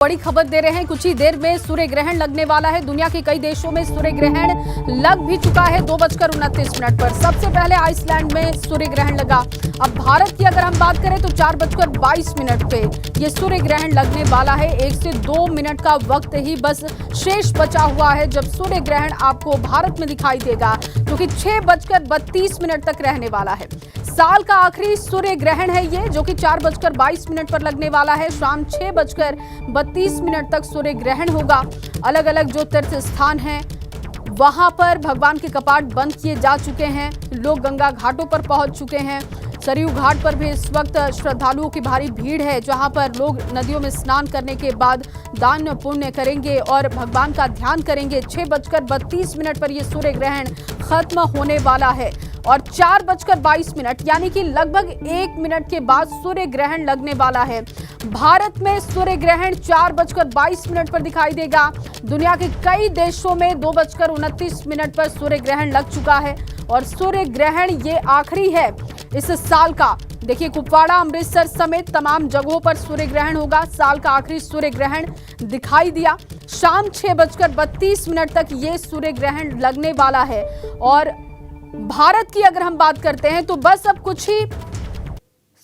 बड़ी खबर दे रहे हैं। कुछ ही देर में सूर्य ग्रहण लगने वाला है। दुनिया के कई देशों में सूर्य ग्रहण लग भी चुका है। 2:29 पर सबसे पहले आइसलैंड में सूर्य ग्रहण लगा। अब भारत की अगर हम बात करें तो 4:22 पे ये सूर्य ग्रहण लगने वाला है। 1 से 2 मिनट का वक्त ही बस शेष बचा हुआ है जब सूर्य ग्रहण आपको भारत में दिखाई देगा, जो कि 6:32 तक रहने वाला है। साल का आखिरी सूर्य ग्रहण है ये, जो कि 4:22 पर लगने वाला है। शाम 6:32 तक सूर्य ग्रहण होगा। अलग अलग जो तीर्थ स्थान हैं वहां पर भगवान के कपाट बंद किए जा चुके हैं। लोग गंगा घाटों पर पहुंच चुके हैं। सरयू घाट पर भी इस वक्त श्रद्धालुओं की भारी भीड़ है, जहां पर लोग नदियों में स्नान करने के बाद दान पुण्य करेंगे और भगवान का ध्यान करेंगे। 6:32 पर यह सूर्य ग्रहण खत्म होने वाला है और 4:22 यानी कि लगभग 1 मिनट के बाद सूर्य ग्रहण लगने वाला है। भारत में सूर्य ग्रहण 4:22 पर दिखाई देगा। दुनिया के कई देशों में 2:29 पर सूर्य ग्रहण लग चुका है और सूर्य ग्रहण ये आखिरी है इस साल का। देखिए, कुपवाड़ा, अमृतसर समेत तमाम जगहों पर सूर्य ग्रहण होगा। साल का आखिरी सूर्य ग्रहण दिखाई दिया। शाम 6:32 तक ये सूर्य ग्रहण लगने वाला है और भारत की अगर हम बात करते हैं तो बस अब कुछ ही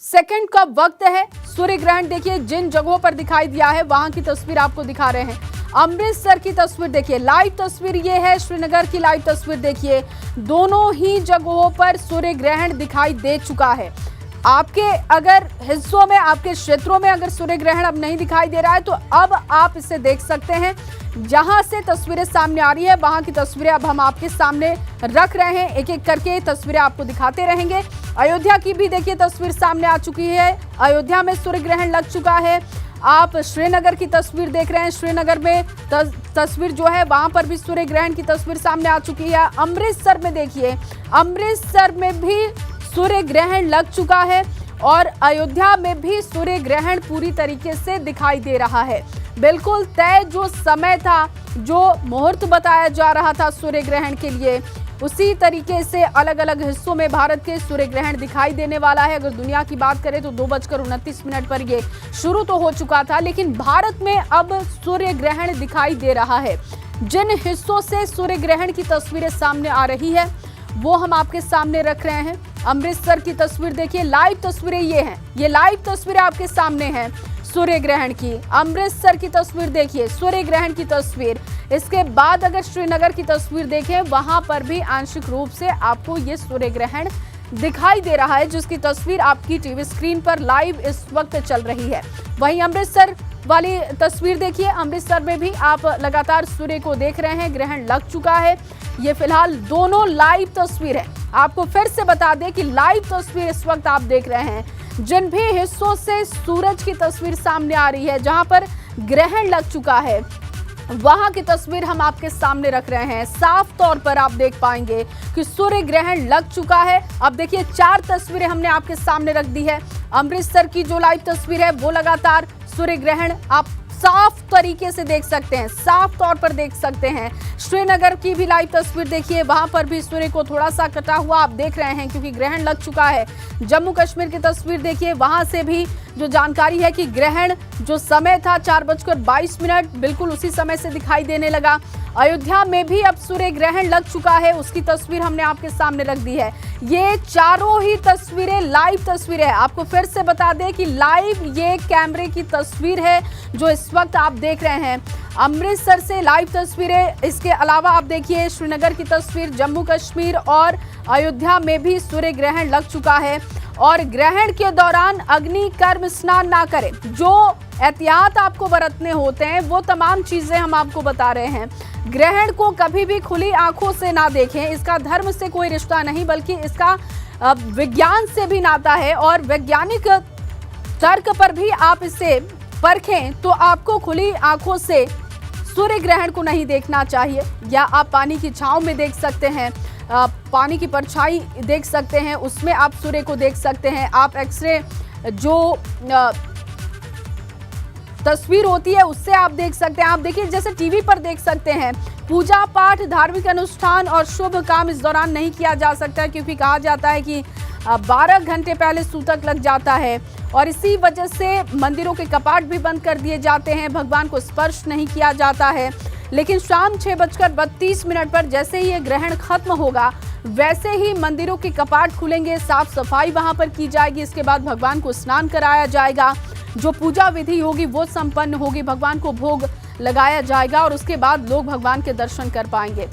सेकंड का वक्त है। सूर्य ग्रहण देखिए जिन जगहों पर दिखाई दिया है वहां की तस्वीर आपको दिखा रहे हैं। अमृतसर की तस्वीर देखिए, लाइव तस्वीर ये है। श्रीनगर की लाइव तस्वीर देखिए। दोनों ही जगहों पर सूर्य ग्रहण दिखाई दे चुका है। आपके अगर हिस्सों में, आपके क्षेत्रों में अगर सूर्य ग्रहण अब नहीं दिखाई दे रहा है तो अब आप इसे देख सकते हैं। जहां से तस्वीरें सामने आ रही है वहां की तस्वीरें अब हम आपके सामने रख रहे हैं। एक एक करके तस्वीरें आपको दिखाते रहेंगे। अयोध्या की भी देखिए तस्वीर सामने आ चुकी है। अयोध्या में सूर्य ग्रहण लग चुका है। आप श्रीनगर की तस्वीर देख रहे हैं। श्रीनगर में तस्वीर जो है वहां पर भी सूर्य ग्रहण की तस्वीर सामने आ चुकी है। अमृतसर में देखिए, अमृतसर में भी सूर्य ग्रहण लग चुका है और अयोध्या में भी सूर्य ग्रहण पूरी तरीके से दिखाई दे रहा है। बिल्कुल तय जो समय था, जो मुहूर्त बताया जा रहा था सूर्य ग्रहण के लिए, उसी तरीके से अलग अलग हिस्सों में भारत के सूर्य ग्रहण दिखाई देने वाला है। अगर दुनिया की बात करें तो 2:29 पर ये शुरू तो हो चुका था, लेकिन भारत में अब सूर्य ग्रहण दिखाई दे रहा है। जिन हिस्सों से सूर्य ग्रहण की तस्वीरें सामने आ रही है वो हम आपके सामने रख रहे हैं। अमृतसर की तस्वीर देखिए, लाइव तस्वीरें ये हैं। ये लाइव तस्वीरें आपके सामने हैं सूर्य ग्रहण की। अमृतसर की तस्वीर देखिए, सूर्य ग्रहण की तस्वीर। इसके बाद अगर श्रीनगर की तस्वीर देखें, वहां पर भी आंशिक रूप से आपको ये सूर्य ग्रहण दिखाई दे रहा है, जिसकी तस्वीर आपकी टीवी स्क्रीन पर लाइव इस वक्त चल रही है। वहीं अमृतसर वाली तस्वीर देखिए। अमृतसर में भी आप लगातार सूर्य को देख रहे हैं। ग्रहण लग चुका है। ये फिलहाल दोनों लाइव तस्वीर है। आपको फिर से बता दें कि लाइव तस्वीर इस वक्त आप देख रहे हैं। जिन भी हिस्सों से सूरज की तस्वीर सामने आ रही है, जहां पर ग्रहण लग चुका है, वहां की तस्वीर हम आपके सामने रख रहे हैं। साफ तौर पर आप देख पाएंगे कि सूर्य ग्रहण लग चुका है। अब देखिए 4 तस्वीरें हमने आपके सामने रख दी है। अमृतसर की जो लाइव तस्वीर है वो लगातार सूर्य ग्रहण आप साफ तरीके से देख सकते हैं, साफ तौर पर देख सकते हैं। श्रीनगर की भी लाइव तस्वीर देखिए, वहां पर भी सूर्य को थोड़ा सा कटा हुआ आप देख रहे हैं क्योंकि ग्रहण लग चुका है। जम्मू कश्मीर की तस्वीर देखिए, वहां से भी जो जानकारी है कि ग्रहण जो समय था 4:22 बिल्कुल उसी समय से दिखाई देने लगा। अयोध्या में भी अब सूर्य ग्रहण लग चुका है, उसकी तस्वीर हमने आपके सामने रख दी है। ये चारों ही तस्वीरें लाइव तस्वीरें हैं। आपको फिर से बता दें कि लाइव ये कैमरे की तस्वीर है जो इस वक्त आप देख रहे हैं। अमृतसर से लाइव तस्वीरें। इसके अलावा आप देखिए श्रीनगर की तस्वीर, जम्मू कश्मीर और अयोध्या में भी सूर्य ग्रहण लग चुका है। और ग्रहण के दौरान अग्नि कर्म स्नान ना करें, जो एहतियात आपको बरतने होते हैं वो तमाम चीजें हम आपको बता रहे हैं। ग्रहण को कभी भी खुली आंखों से ना देखें। इसका धर्म से कोई रिश्ता नहीं, बल्कि इसका विज्ञान से भी नाता है और वैज्ञानिक तर्क पर भी आप इसे परखें तो आपको खुली आंखों से सूर्य ग्रहण को नहीं देखना चाहिए। या आप पानी की छांव में देख सकते हैं, पानी की परछाई देख सकते हैं, उसमें आप सूर्य को देख सकते हैं। आप एक्सरे जो तस्वीर होती है उससे आप देख सकते हैं। आप देखिए जैसे टीवी पर देख सकते हैं। पूजा पाठ, धार्मिक अनुष्ठान और शुभ काम इस दौरान नहीं किया जा सकता, क्योंकि कहा जाता है कि 12 घंटे पहले सूतक लग जाता है और इसी वजह से मंदिरों के कपाट भी बंद कर दिए जाते हैं, भगवान को स्पर्श नहीं किया जाता है। लेकिन शाम 6:32 पर जैसे ही ये ग्रहण खत्म होगा वैसे ही मंदिरों के कपाट खुलेंगे, साफ सफाई वहां पर की जाएगी। इसके बाद भगवान को स्नान कराया जाएगा, जो पूजा विधि होगी वो संपन्न होगी, भगवान को भोग लगाया जाएगा और उसके बाद लोग भगवान के दर्शन कर पाएंगे।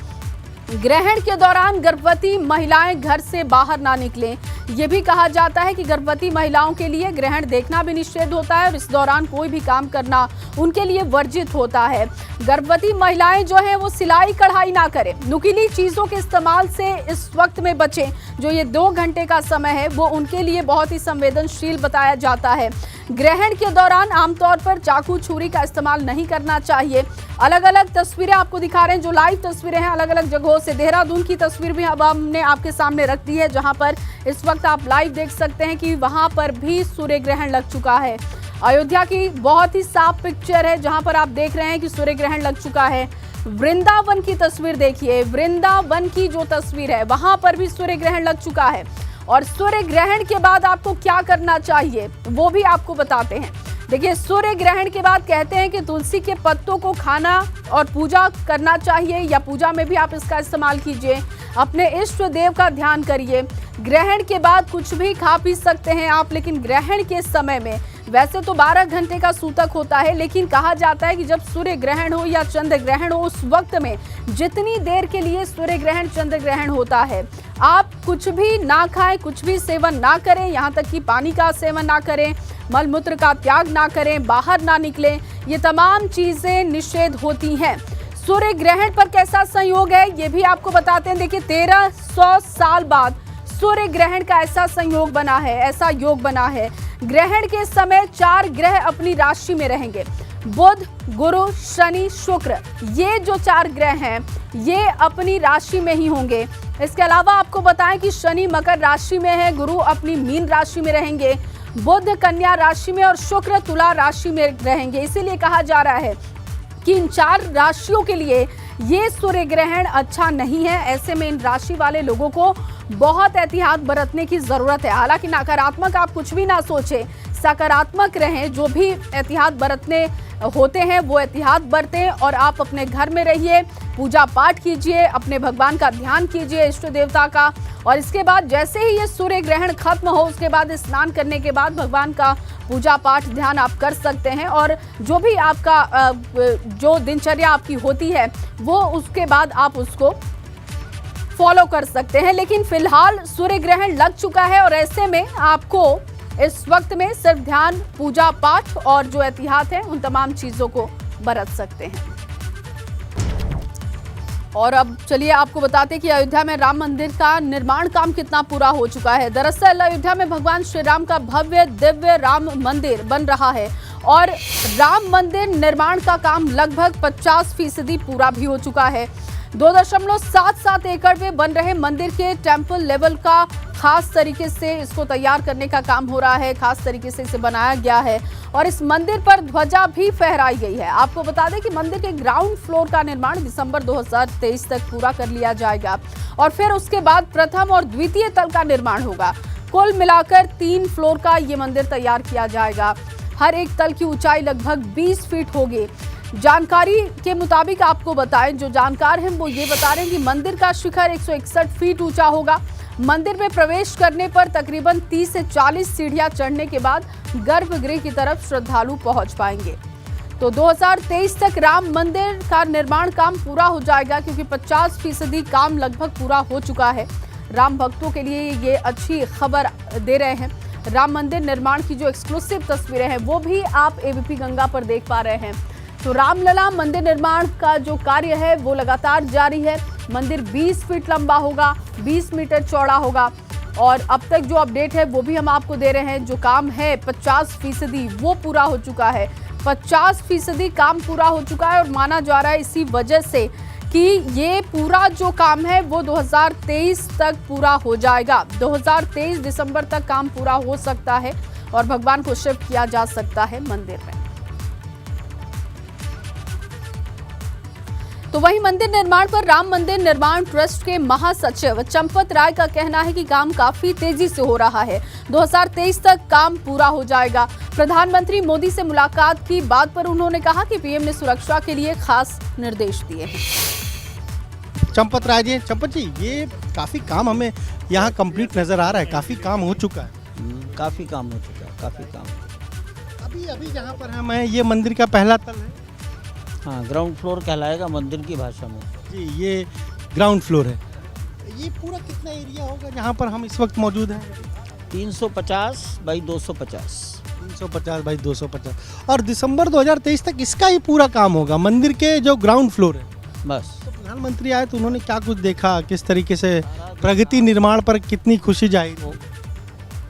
ग्रहण के दौरान गर्भवती महिलाएं घर से बाहर ना निकलें। ये भी कहा जाता है कि गर्भवती महिलाओं के लिए ग्रहण देखना भी निषेध होता है और इस दौरान कोई भी काम करना उनके लिए वर्जित होता है। गर्भवती महिलाएं जो हैं वो सिलाई कढ़ाई ना करें, नुकीली चीज़ों के इस्तेमाल से इस वक्त में बचें। जो ये 2 घंटे का समय है वो उनके लिए बहुत ही संवेदनशील बताया जाता है। ग्रहण के दौरान आमतौर पर चाकू छुरी का इस्तेमाल नहीं करना चाहिए। अलग अलग तस्वीरें आपको दिखा रहे हैं, जो लाइव तस्वीरें हैं अलग अलग जगहों से। देहरादून की तस्वीर भी अब हमने आपके सामने रख दी है, जहां पर इस वक्त आप लाइव देख सकते हैं कि वहां पर भी सूर्य ग्रहण लग चुका है। अयोध्या की बहुत ही साफ पिक्चर है जहां पर आप देख रहे हैं कि सूर्य ग्रहण लग चुका है। वृंदावन की तस्वीर देखिए, वृंदावन की जो तस्वीर है वहां पर भी सूर्य ग्रहण लग चुका है और सूर्य ग्रहण के बाद आपको क्या करना चाहिए वो भी आपको बताते हैं। देखिए, सूर्य ग्रहण के बाद कहते हैं कि तुलसी के पत्तों को खाना और पूजा करना चाहिए, या पूजा में भी आप इसका इस्तेमाल कीजिए। अपने इष्ट देव का ध्यान करिए। ग्रहण के बाद कुछ भी खा पी सकते हैं आप, लेकिन ग्रहण के समय में वैसे तो 12 घंटे का सूतक होता है, लेकिन कहा जाता है कि जब सूर्य ग्रहण हो या चंद्र ग्रहण हो उस वक्त में जितनी देर के लिए सूर्य ग्रहण चंद्र ग्रहण होता है आप कुछ भी ना खाएं, कुछ भी सेवन ना करें, यहाँ तक कि पानी का सेवन ना करें, मल मूत्र का त्याग ना करें, बाहर ना निकलें। ये तमाम चीजें निषेध होती हैं। सूर्य ग्रहण पर कैसा संयोग है ये भी आपको बताते हैं। देखिए, 1300 साल बाद सूर्य ग्रहण का ऐसा संयोग बना है, ऐसा योग बना है। ग्रहण के समय 4 ग्रह अपनी राशि में रहेंगे, बुध, गुरु, शनि, शुक्र। ये जो 4 ग्रह हैं ये अपनी राशि में ही होंगे। इसके अलावा आपको बताएं कि शनि मकर राशि में है, गुरु अपनी मीन राशि में रहेंगे, बुध कन्या राशि में और शुक्र तुला राशि में रहेंगे। इसीलिए कहा जा रहा है कि इन 4 राशियों के लिए ये सूर्य ग्रहण अच्छा नहीं है। ऐसे में इन राशि वाले लोगों को बहुत एहतियात बरतने की जरूरत है। हालांकि नकारात्मक आप कुछ भी ना सोचें, सकारात्मक रहें। जो भी एहतियात बरतने होते हैं वो एहतियात बरतें और आप अपने घर में रहिए, पूजा पाठ कीजिए, अपने भगवान का ध्यान कीजिए, इष्ट देवता का। और इसके बाद जैसे ही ये सूर्य ग्रहण खत्म हो उसके बाद स्नान करने के बाद भगवान का पूजा पाठ ध्यान आप कर सकते हैं और जो भी आपका जो दिनचर्या आपकी होती है वो उसके बाद आप उसको फॉलो कर सकते हैं। लेकिन फिलहाल सूर्य ग्रहण लग चुका है और ऐसे में आपको इस वक्त में सिर्फ ध्यान, पूजा पाठ और जो एहतियात है उन तमाम चीजों को बरत सकते हैं। और अब चलिए आपको बताते हैं कि अयोध्या में राम मंदिर का निर्माण काम कितना पूरा हो चुका है। दरअसल अयोध्या में भगवान श्री राम का भव्य दिव्य राम मंदिर बन रहा है और राम मंदिर निर्माण का काम लगभग 50% पूरा भी हो चुका है। 2.77 एकड़ में बन रहे मंदिर के टेम्पल लेवल का खास तरीके से इसको तैयार करने का काम हो रहा है, खास तरीके से इसे बनाया गया है और इस मंदिर पर ध्वजा भी फहराई गई है। आपको बता दें कि मंदिर के ग्राउंड फ्लोर का निर्माण दिसंबर 2023 तक पूरा कर लिया जाएगा और फिर उसके बाद प्रथम और द्वितीय तल का निर्माण होगा। कुल मिलाकर 3 फ्लोर का ये मंदिर तैयार किया जाएगा। हर एक तल की ऊंचाई लगभग 20 फीट होगी। जानकारी के मुताबिक आपको बताएं, जो जानकार हैं वो ये बता रहे हैं कि मंदिर का शिखर 161 फीट ऊंचा होगा। मंदिर में प्रवेश करने पर तकरीबन 30 से 40 सीढ़ियां चढ़ने के बाद गर्भगृह की तरफ श्रद्धालु पहुंच पाएंगे। तो 2023 तक राम मंदिर का निर्माण काम पूरा हो जाएगा क्योंकि 50% काम लगभग पूरा हो चुका है। राम भक्तों के लिए ये अच्छी खबर दे रहे हैं। राम मंदिर निर्माण की जो एक्सक्लूसिव तस्वीरें हैं वो भी आप एबीपी गंगा पर देख पा रहे हैं। तो रामलला मंदिर निर्माण का जो कार्य है वो लगातार जारी है। मंदिर 20 फीट लंबा होगा, 20 मीटर चौड़ा होगा और अब तक जो अपडेट है वो भी हम आपको दे रहे हैं। जो काम है 50% वो पूरा हो चुका है। 50% काम पूरा हो चुका है और माना जा रहा है इसी वजह से कि ये पूरा जो काम है वो 2023 तक पूरा हो जाएगा। 2023 दिसंबर तक काम पूरा हो सकता है और भगवान को शिफ्ट किया जा सकता है मंदिर में। तो वहीं मंदिर निर्माण पर राम मंदिर निर्माण ट्रस्ट के महासचिव चंपत राय का कहना है कि काम काफी तेजी से हो रहा है। 2023 तक काम पूरा हो जाएगा। प्रधानमंत्री मोदी से मुलाकात की बात पर उन्होंने कहा कि पीएम ने सुरक्षा के लिए खास निर्देश दिए हैं। चंपत राय जी, चंपत जी, ये काफी काम हमें यहाँ कंप्लीट नजर आ रहा है, काफी काम हो चुका है। काफ़ी काम हो चुका है, काफ़ी काम। अभी जहाँ पर हम हैं, ये मंदिर का पहला तल है। हाँ, ग्राउंड फ्लोर कहलाएगा मंदिर की भाषा में जी, ये ग्राउंड फ्लोर है। ये पूरा कितना एरिया होगा जहाँ पर हम इस वक्त मौजूद हैं? 350 बाई 250। 350 बाई 250। और दिसंबर 2023 तक इसका ही पूरा काम होगा, मंदिर के जो ग्राउंड फ्लोर है। बस तो प्रधानमंत्री आए तो उन्होंने क्या कुछ देखा, किस तरीके से प्रगति निर्माण पर कितनी खुशी जाहिर?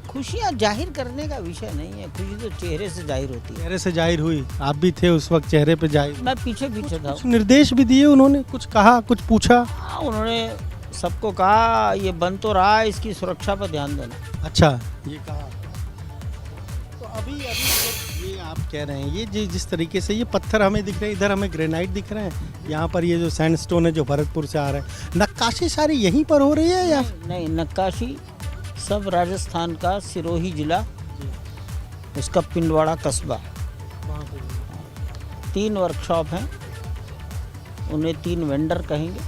खुशियाँ जाहिर करने का विषय नहीं है, खुशी तो चेहरे से जाहिर होती है। चेहरे से जाहिर हुई, आप भी थे उस वक्त, चेहरे पे जाहिर। मैं पीछे पीछे था। कुछ निर्देश भी दिए उन्होंने, कुछ कहा, कुछ पूछा? हाँ, उन्होंने सबको कहा ये बन तो रहा है, इसकी सुरक्षा पर ध्यान देना। अच्छा, ये कहा। तो अभी ये आप कह रहे हैं, ये जिस तरीके से ये पत्थर हमें दिख रहे हैं, इधर हमें ग्रेनाइट दिख रहे हैं, यहाँ पर ये जो सैंडस्टोन है जो भरतपुर से आ रहा है, नक्काशी सारी यहीं पर हो रही है या? नहीं, नक्काशी सब राजस्थान का सिरोही जिला, उसका पिंडवाड़ा कस्बा। 3 वर्कशॉप हैं, उन्हें 3 वेंडर कहेंगे,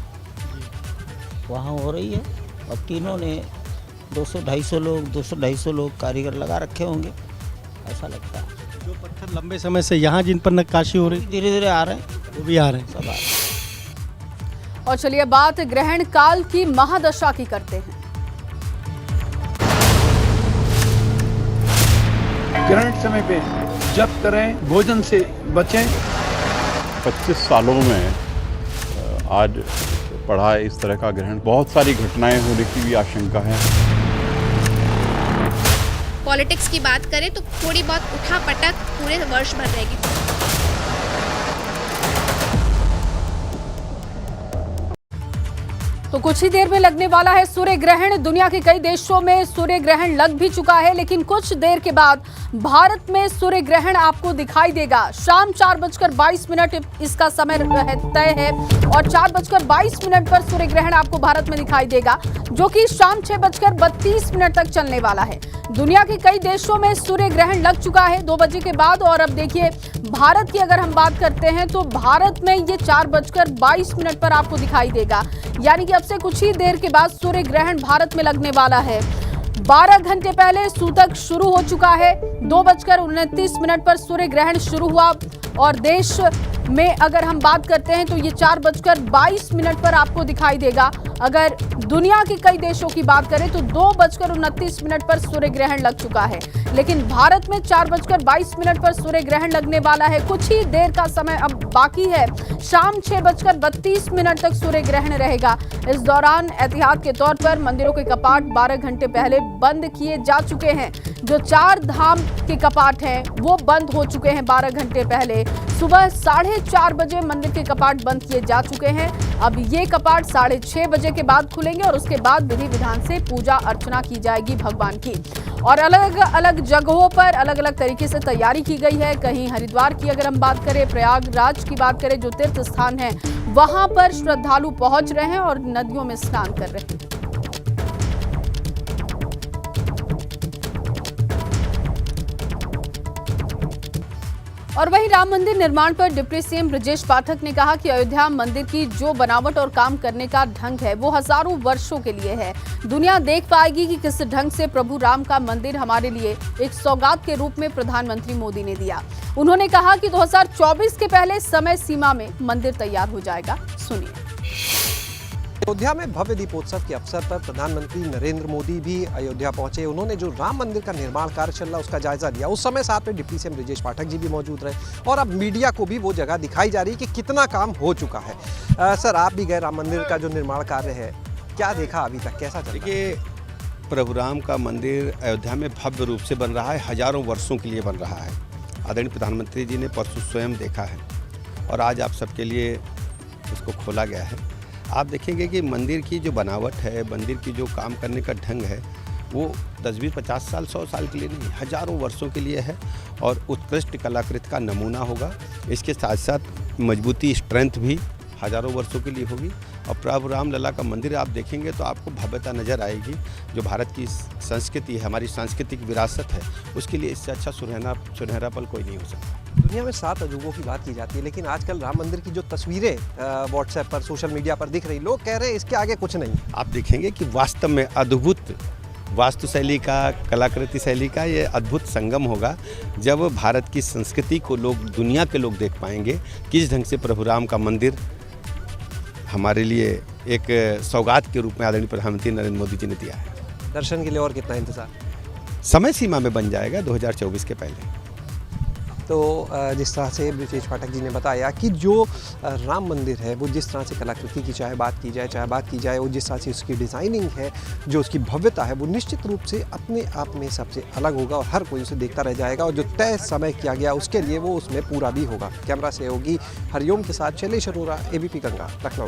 वहाँ हो रही है। और तीनों ने 200-250 लोग कारीगर लगा रखे होंगे, ऐसा लगता है। जो पत्थर लंबे समय से यहाँ जिन पर नक्काशी हो रही, धीरे धीरे आ रहे हैं, वो भी आ रहे हैं, सब आ रहे हैं। और चलिए बात ग्रहण काल की महादशा की करते हैं। ग्रहण समय पे जप करें, भोजन से बचें। 25 सालों में आज पढ़ा है इस तरह का ग्रहण। बहुत सारी घटनाएं होने की भी आशंका है। पॉलिटिक्स की बात करें तो थोड़ी बहुत उठापटक पूरे वर्ष भर रहेगी। तो कुछ ही देर में लगने वाला है सूर्य ग्रहण। दुनिया के कई देशों में सूर्य ग्रहण लग भी चुका है, लेकिन कुछ देर के बाद भारत में सूर्य ग्रहण आपको दिखाई देगा। शाम 4:22 इसका समय तय है और 4:22 पर सूर्य ग्रहण आपको भारत में दिखाई देगा, जो कि शाम 6:32 तक चलने वाला है। दुनिया के कई देशों में सूर्य ग्रहण लग चुका है 2 बजे के बाद। और अब देखिए भारत की अगर हम बात करते हैं तो भारत में ये 4:22 पर आपको दिखाई देगा, यानी कि अब से कुछ ही देर के बाद सूर्य ग्रहण भारत में लगने वाला है। 12 घंटे पहले सूतक शुरू हो चुका है। 2:29 पर सूर्य ग्रहण शुरू हुआ और देश में अगर हम बात करते हैं तो ये 4:22 पर आपको दिखाई देगा। अगर दुनिया के कई देशों की बात करें तो 2:29 पर सूर्य ग्रहण लग चुका है, लेकिन भारत में 4:22 पर सूर्य ग्रहण लगने वाला है। कुछ ही देर का समय अब बाकी है। शाम 6:32 तक सूर्य ग्रहण रहेगा। इस दौरान एहतियात के तौर पर मंदिरों के कपाट 12 घंटे पहले बंद किए जा चुके हैं। जो 4 धाम के कपाट हैं वो बंद हो चुके हैं 12 घंटे पहले। सुबह 4:30 बजे मंदिर के कपाट बंद किए जा चुके हैं। अब ये कपाट 6:30 बजे के बाद खुलेंगे और उसके बाद विधि विधान से पूजा अर्चना की जाएगी भगवान की। और अलग अलग जगहों पर अलग अलग तरीके से तैयारी की गई है। कहीं हरिद्वार की अगर हम बात करें, प्रयागराज की बात करें, जो तीर्थ स्थान है वहां पर श्रद्धालु पहुंच रहे हैं और नदियों में स्नान कर रहे हैं। और वहीं राम मंदिर निर्माण पर डिप्टी सीएम ब्रजेश पाठक ने कहा कि अयोध्या मंदिर की जो बनावट और काम करने का ढंग है वो हजारों वर्षों के लिए है। दुनिया देख पाएगी कि किस ढंग से प्रभु राम का मंदिर हमारे लिए एक सौगात के रूप में प्रधानमंत्री मोदी ने दिया। उन्होंने कहा कि 2024 के पहले समय सीमा में मंदिर तैयार हो जाएगा। सुनिए। अयोध्या में भव्य दीपोत्सव के अवसर पर प्रधानमंत्री नरेंद्र मोदी भी अयोध्या पहुंचे। उन्होंने जो राम मंदिर का निर्माण कार्य चल रहा है उसका जायजा लिया। उस समय साथ में डिप्टी सीएम ब्रजेश पाठक जी भी मौजूद रहे और अब मीडिया को भी वो जगह दिखाई जा रही है कि कितना काम हो चुका है। सर, आप भी गए राम मंदिर का जो निर्माण कार्य है, क्या देखा अभी तक, कैसा चल रहा है? देखिए, प्रभु राम का मंदिर अयोध्या में भव्य रूप से बन रहा है, हजारों वर्षों के लिए बन रहा है। आदरणीय प्रधानमंत्री जी ने परसों स्वयं देखा है और आज आप सबके लिए उसको खोला गया है। आप देखेंगे कि मंदिर की जो बनावट है, मंदिर की जो काम करने का ढंग है, वो 10, 20, 50 साल, 100 साल के लिए नहीं, हजारों वर्षों के लिए है और उत्कृष्ट कलाकृति का नमूना होगा। इसके साथ साथ मजबूती, स्ट्रेंथ भी हजारों वर्षों के लिए होगी। और प्रभु राम लला का मंदिर आप देखेंगे तो आपको भव्यता नज़र आएगी। जो भारत की संस्कृति है, हमारी सांस्कृतिक विरासत है, उसके लिए इससे अच्छा सुनहरा पल कोई नहीं हो सकता। दुनिया में 7 अजूबों की बात की जाती है, लेकिन आजकल राम मंदिर की जो तस्वीरें व्हाट्सएप पर, सोशल मीडिया पर दिख रही, लोग कह रहे हैं इसके आगे कुछ नहीं। आप देखेंगे कि वास्तव में अद्भुत वास्तु शैली का, कलाकृति शैली का ये अद्भुत संगम होगा जब भारत की संस्कृति को दुनिया के लोग देख पाएंगे। किस ढंग से प्रभु राम का मंदिर हमारे लिए एक सौगात के रूप में आदरणीय प्रधानमंत्री नरेंद्र मोदी जी ने दिया है। दर्शन के लिए और कितना इंतजार? समय सीमा में बन जाएगा 2024 के पहले। तो जिस तरह से ब्रिजेश पाठक जी ने बताया कि जो राम मंदिर है वो जिस तरह से कलाकृति की चाहे बात की जाए वो जिस तरह से उसकी डिज़ाइनिंग है, जो उसकी भव्यता है, वो निश्चित रूप से अपने आप में सबसे अलग होगा और हर कोई उसे देखता रह जाएगा। और जो तय समय किया गया उसके लिए वो उसमें पूरा भी होगा। कैमरा सहयोगी हरिओम के साथ शैलेश अरोरा, ABP गंगा, लखनऊ।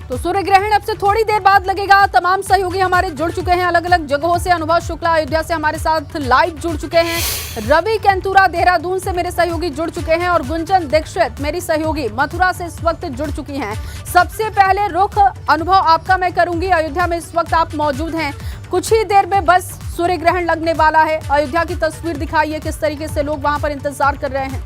तो सूर्य ग्रहण अब से थोड़ी देर बाद लगेगा। तमाम सहयोगी हमारे जुड़ चुके हैं अलग अलग जगहों से। अनुभव शुक्ला अयोध्या से हमारे साथ लाइव जुड़ चुके हैं। रवि कैंतुरा देहरादून से मेरे सहयोगी जुड़ चुके हैं और गुंजन दीक्षित मेरी सहयोगी मथुरा से इस वक्त जुड़ चुकी हैं। सबसे पहले रुख अनुभव आपका मैं करूंगी। अयोध्या में इस वक्त आप मौजूद हैं। कुछ ही देर में बस सूर्य ग्रहण लगने वाला है। अयोध्या की तस्वीर दिखाइए, किस तरीके से लोग वहां पर इंतजार कर रहे हैं।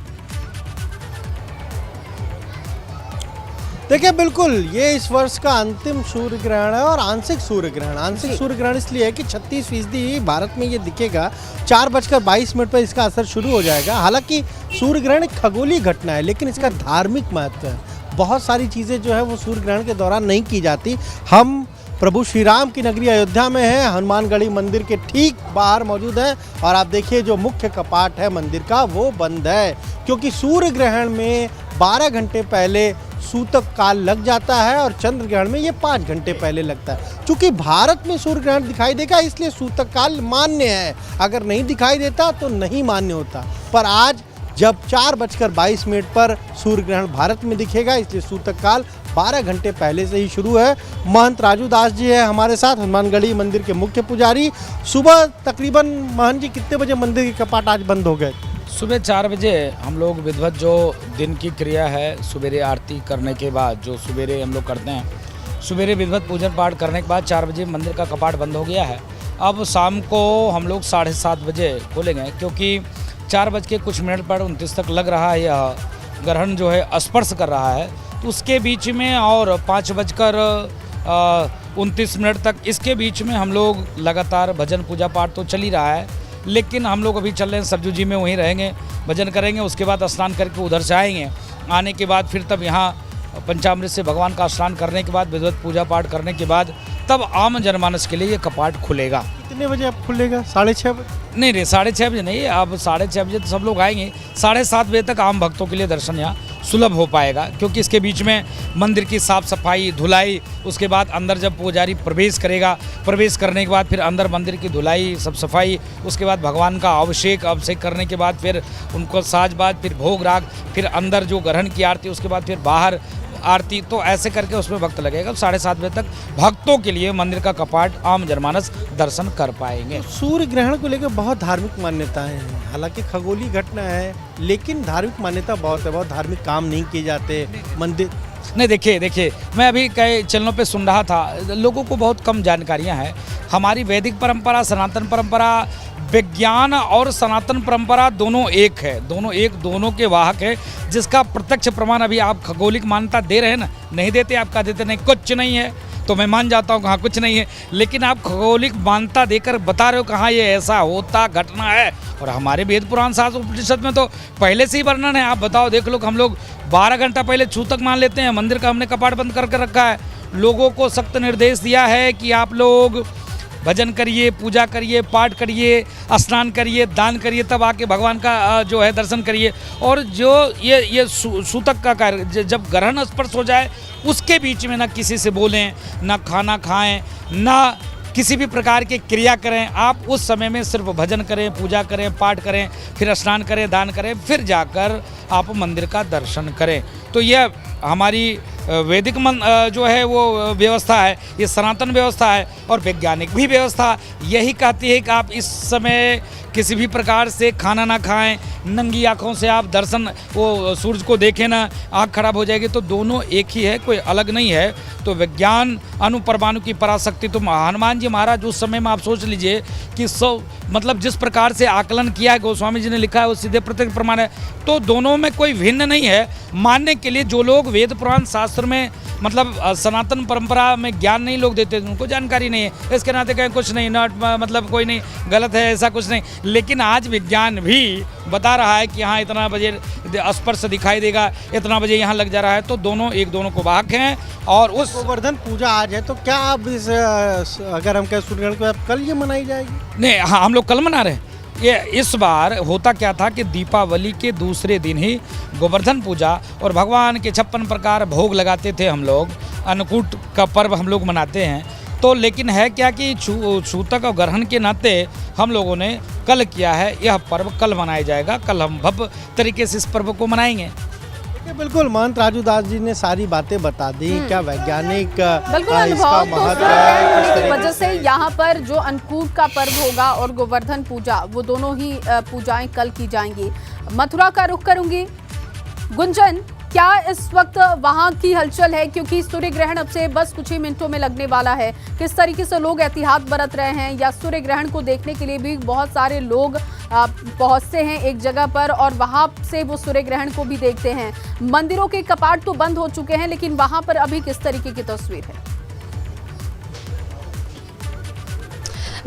देखिए, बिल्कुल ये इस वर्ष का अंतिम सूर्य ग्रहण है और आंशिक सूर्य ग्रहण इसलिए है कि 36% भारत में ये दिखेगा। 4:22 पर इसका असर शुरू हो जाएगा। हालांकि सूर्य ग्रहण एक खगोलीय घटना है, लेकिन इसका धार्मिक महत्व है। बहुत सारी चीज़ें जो है वो सूर्य ग्रहण के दौरान नहीं की जाती। हम प्रभु श्री राम की नगरी अयोध्या में है, हनुमानगढ़ी मंदिर के ठीक बाहर मौजूद है और आप देखिए जो मुख्य कपाट है मंदिर का वो बंद है, क्योंकि सूर्य ग्रहण में 12 घंटे पहले सूतक काल लग जाता है और चंद्र ग्रहण में ये 5 घंटे पहले लगता है। चूंकि भारत में सूर्य ग्रहण दिखाई देगा इसलिए सूतक काल मान्य है, अगर नहीं दिखाई देता तो नहीं मान्य होता। पर आज जब 4:22 पर सूर्य ग्रहण भारत में दिखेगा इसलिए सूतक काल 12 घंटे पहले से ही शुरू है। महंत राजू दास जी है हमारे साथ, हनुमानगढ़ी मंदिर के मुख्य पुजारी। सुबह तकरीबन महंत जी कितने बजे मंदिर के कपाट आज बंद हो गए? सुबह 4 बजे हम लोग विधिवत जो दिन की क्रिया है, सवेरे आरती करने के बाद जो सवेरे हम लोग करते हैं, सवेरे विधिवत पूजन पाठ करने के बाद 4 बजे मंदिर का कपाट बंद हो गया है। अब शाम को हम लोग 7:30 बजे खोलेंगे, क्योंककि 4 बज के कुछ मिनट पर 29 तक लग रहा है यह ग्रहण जो है स्पर्श कर रहा है। तो उसके बीच में और 5:29 तक इसके बीच में हम लोग लगातार भजन पूजा पाठ तो चल ही रहा है, लेकिन हम लोग अभी चल रहे हैं सरजू जी में, वहीं रहेंगे, भजन करेंगे। उसके बाद स्नान करके उधर से आएंगे। आने के बाद फिर तब यहाँ पंचामृत से भगवान का स्नान करने के बाद, विधिवत पूजा पाठ करने के बाद तब आम जनमानस के लिए ये कपाट खुलेगा। कितने बजे अब खुलेगा? 6:30 बजे? नहीं 6:30 बजे नहीं, अब 6:30 बजे तो सब लोग आएंगे। 7:30 बजे तक आम भक्तों के लिए दर्शन यहाँ सुलभ हो पाएगा, क्योंकि इसके बीच में मंदिर की साफ सफाई, धुलाई, उसके बाद अंदर जब पुजारी प्रवेश करेगा, प्रवेश करने के बाद फिर अंदर मंदिर की धुलाई, सब सफाई, उसके बाद भगवान का अभिषेक करने के बाद फिर उनको साज-बाज, फिर भोग राग, फिर अंदर जो ग्रहण की आरती, उसके बाद फिर बाहर आरती, तो ऐसे करके उसमें वक्त लगेगा। 7:30 बजे तक भक्तों के लिए मंदिर का कपाट आम जनमानस दर्शन कर पाएंगे। सूर्य ग्रहण को लेकर बहुत धार्मिक मान्यताएं हैं, हालांकि खगोलीय घटना है, लेकिन धार्मिक मान्यता बहुत है। बहुत धार्मिक काम नहीं किए जाते मंदिर। नहीं देखिए मैं अभी कई चैनलों पे सुन रहा था, लोगों को बहुत कम जानकारियां हैं। हमारी वैदिक परंपरा, सनातन परंपरा, विज्ञान और सनातन परंपरा दोनों एक है, दोनों के वाहक है, जिसका प्रत्यक्ष प्रमाण अभी आप खगोलिक मान्यता दे रहे हैं ना, नहीं देते, आप कह देते नहीं कुछ नहीं है, तो मैं मान जाता हूँ हाँ कुछ नहीं है, लेकिन आप खगोलिक मान्यता देकर बता रहे हो कहाँ ये ऐसा होता घटना है। और हमारे वेद पुराण शास्त्र उपनिषद में तो पहले से ही वर्णन है। आप बताओ, देख लो, हम लोग 12 घंटा पहले छूतक मान लेते हैं, मंदिर का हमने कपाट बंद करके रखा है। लोगों को सख्त निर्देश दिया है कि आप लोग भजन करिए, पूजा करिए, पाठ करिए, स्नान करिए, दान करिए, तब आके भगवान का जो है दर्शन करिए। और जो ये सूतक का कार्य, जब ग्रहण स्पर्श हो जाए उसके बीच में ना किसी से बोलें, ना खाना खाएं, ना किसी भी प्रकार की क्रिया करें। आप उस समय में सिर्फ भजन करें, पूजा करें, पाठ करें, फिर स्नान करें, दान करें, फिर जाकर आप मंदिर का दर्शन करें। तो यह हमारी वैदिक जो है वो व्यवस्था है, ये सनातन व्यवस्था है और वैज्ञानिक भी व्यवस्था यही कहती है कि आप इस समय किसी भी प्रकार से खाना ना खाएं, नंगी आँखों से आप दर्शन वो सूरज को देखें ना, आँख खराब हो जाएगी। तो दोनों एक ही है, कोई अलग नहीं है। तो विज्ञान अणु की पराशक्ति, तो हनुमान जी महाराज उस समय में आप सोच लीजिए कि मतलब जिस प्रकार से आकलन किया है, गोस्वामी जी ने लिखा है, वो सीधे प्रत्यक्ष प्रमाण है। तो दोनों में कोई भिन्न नहीं है। मानने के लिए जो लोग वेद पुराण शास्त्र में मतलब सनातन परंपरा में ज्ञान नहीं लोग देते, उनको जानकारी नहीं है, इसके नाते कहें कुछ नहीं, मतलब कोई नहीं, गलत है, ऐसा कुछ नहीं। लेकिन आज विज्ञान भी बता रहा है कि यहाँ इतना बजे स्पर्श दिखाई देगा, इतना बजे यहाँ लग जा रहा है। तो दोनों एक दोनों को वाहक हैं। और उस गोवर्धन पूजा आज है, तो क्या आप इस अगर हम कहें सूर्यग्रहण को अब कल ये मनाई जाएगी? नहीं, हाँ, हम लोग कल मना रहे हैं। ये इस बार होता क्या था कि दीपावली के दूसरे दिन ही गोवर्धन पूजा और भगवान के 56 प्रकार भोग लगाते थे हम लोग, अन्नकूट का पर्व हम लोग मनाते हैं। तो लेकिन है क्या कि सूतक और ग्रहण के नाते हम लोगों ने कल किया है, यह पर्व कल मनाया जाएगा। कल हम भव्य तरीके से इस पर्व को मनाएंगे। बिल्कुल, महंत राजू दास जी ने सारी बातें बता दी। क्या वैज्ञानिक बिल्कुल इसका अनुभव महत्व है, की वजह से यहाँ पर जो अन्नकूट का पर्व होगा और गोवर्धन पूजा, वो दोनों ही पूजाएं कल की जाएंगी। मथुरा का रुख करूंगी। गुंजन, क्या इस वक्त वहां की हलचल है, क्योंकि सूर्य ग्रहण अब से बस कुछ ही मिनटों में लगने वाला है। किस तरीके से लोग एहतियात बरत रहे हैं, या सूर्य ग्रहण को देखने के लिए भी बहुत सारे लोग पहुंचते हैं एक जगह पर और वहां से वो सूर्य ग्रहण को भी देखते हैं। मंदिरों के कपाट तो बंद हो चुके हैं, लेकिन वहां पर अभी किस तरीके की तस्वीर है?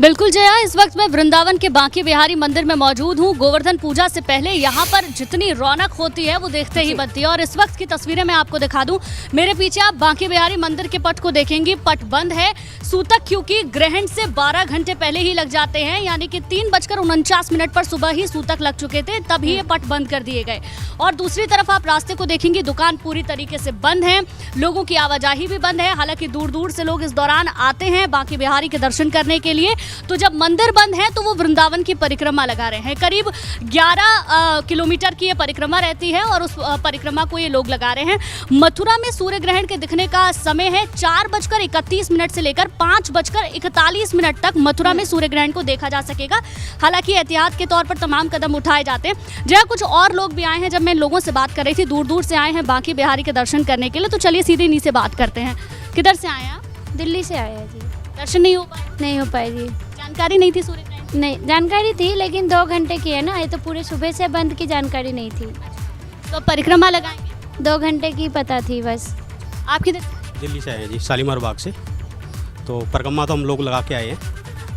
बिल्कुल जया, इस वक्त मैं वृंदावन के बांके बिहारी मंदिर में मौजूद हूँ। गोवर्धन पूजा से पहले यहाँ पर जितनी रौनक होती है वो देखते ही बनती है। और इस वक्त की तस्वीरें मैं आपको दिखा दूं। मेरे पीछे आप बांके बिहारी मंदिर के पट को देखेंगी, पट बंद है। सूतक क्योंकि ग्रहण से 12 घंटे पहले ही लग जाते हैं, यानी कि 3:49 पर सुबह ही सूतक लग चुके थे, तभी ये पट बंद कर दिए गए। और दूसरी तरफ आप रास्ते को देखेंगी, दुकान पूरी तरीके से बंद है, लोगों की आवाजाही भी बंद है। हालांकि दूर दूर से लोग इस दौरान आते हैं बांके बिहारी के दर्शन करने के लिए। तो जब मंदिर बंद है तो वो वृंदावन की परिक्रमा लगा रहे हैं। करीब 11 किलोमीटर की ये परिक्रमा रहती है और उस परिक्रमा को ये लोग लगा रहे हैं। मथुरा में सूर्य ग्रहण के दिखने का समय है 4:31 से लेकर 5:41 तक मथुरा में सूर्य ग्रहण को देखा जा सकेगा। हालांकि एहतियात के तौर पर तमाम कदम उठाए जाते हैं। जहाँ कुछ और लोग भी आए हैं, जब मैं लोगों से बात कर रही थी, दूर दूर से आए हैं बांके बिहारी के दर्शन करने के लिए। तो चलिए सीधे इन्हीं से बात करते हैं। किधर से आए हैं आप? दिल्ली से आया जी। दर्शन नहीं हो पाए? नहीं हो पाए जी। जानकारी नहीं थी सूर्य ग्रहण? नहीं, जानकारी थी लेकिन 2 घंटे की है ना, ये तो पूरे सुबह से बंद की जानकारी नहीं थी। तो परिक्रमा लगाएंगे? 2 घंटे की पता थी बस। आप किधर? दिल्ली से आए हैं जी, शालीमार बाग से। तो परिक्रमा तो हम लोग लगा के आए हैं,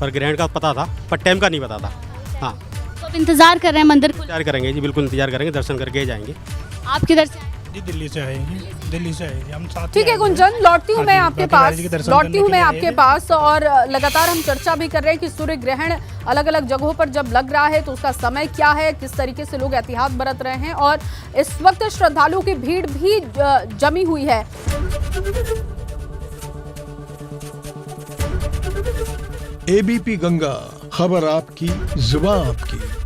पर ग्रहण का पता था, पर टाइम का नहीं पता था। हाँ, तो अब इंतजार कर रहे हैं मंदिर को? इंतजार करेंगे जी, बिल्कुल इंतजार करेंगे, दर्शन करके जाएंगे। आप किधर से आए? जी दिल्ली से आए हैं, दिल्ली से आए हम साथ। ठीक है गुंजन, लौटती हूँ मैं आपके पास और लगातार हम चर्चा भी कर रहे हैं कि सूर्य ग्रहण अलग अलग जगहों पर जब लग रहा है तो उसका समय क्या है, किस तरीके से लोग एहतियात बरत रहे हैं, और इस वक्त श्रद्धालुओं की भीड़ भी जमी हुई है। एबीपी गंगा, खबर आपकी, जुबान आपकी।